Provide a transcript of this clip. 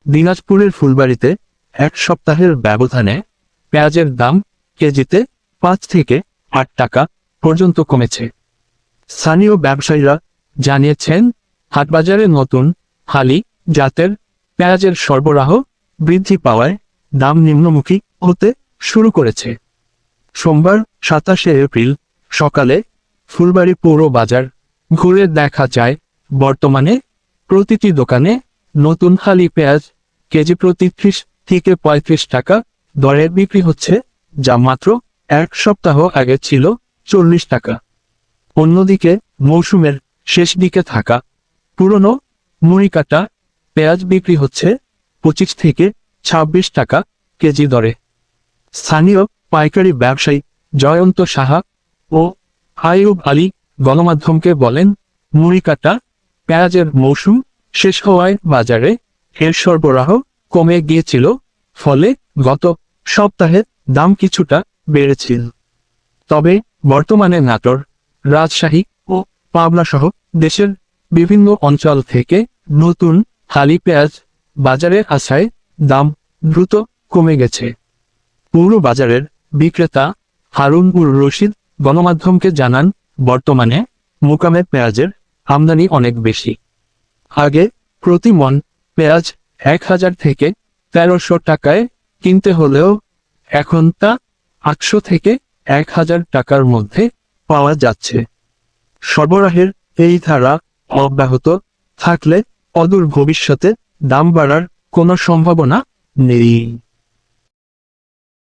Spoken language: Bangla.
দিনাজপুরের ফুলবাড়ীতে এক সপ্তাহের ব্যবধানে পেঁয়াজের দাম কেজিতে 5 থেকে 8 টাকা পর্যন্ত কমেছে। স্থানীয় ব্যবসায়ীরা জানিয়েছেন, হাটবাজারে নতুন হালি জাতের পেঁয়াজের সরবরাহ বৃদ্ধি পাওয়ায় দাম নিম্নমুখী হতে শুরু করেছে। সোমবার 27 এপ্রিল সকালে ফুলবাড়ী পৌর বাজার ঘুরে দেখা যায়, বর্তমানে প্রতিটি দোকানে নতুন হালি পেঁয়াজ কেজি প্রতি 30 থেকে 35 টাকা দরে বিক্রি হচ্ছে, যা মাত্র এক সপ্তাহ আগে ছিল 40 টাকা। অন্যদিকে মৌসুমের শেষ দিকে থাকা পুরনো মুড়িকাটা পেঁয়াজ বিক্রি হচ্ছে 25 থেকে 26 টাকা কেজি দরে। স্থানীয় পাইকারি ব্যবসায়ী জয়ন্ত সাহা ও আইয়ুব আলী গণমাধ্যমকে বলেন, মুড়িকাটা পেঁয়াজের মৌসুম শেষ হওয়ায় বাজারে এর সরবরাহ কমে গিয়েছিল, ফলে গত সপ্তাহে দাম কিছুটা বেড়েছিল। তবে বর্তমানে নাটোর, রাজশাহী ও পাবনা সহ দেশের বিভিন্ন অঞ্চল থেকে নতুন হালি পেঁয়াজ বাজারে আসায় দাম দ্রুত কমে গেছে। পৌর বাজারের বিক্রেতা হারুন-উর রশিদ গণমাধ্যমকে জানান, বর্তমানে মোকামে পেঁয়াজের আমদানি অনেক বেশি। আগে প্রতি মণ পেঁয়াজ 1000 থেকে 1300 টাকায় কিনতে হলেও এখন তা 800 থেকে 1000 টাকার মধ্যে পাওয়া যাচ্ছে। সরবরাহের এই ধারা অব্যাহত থাকলে অদূর ভবিষ্যতে দাম বাড়ার কোনো সম্ভাবনা নেই।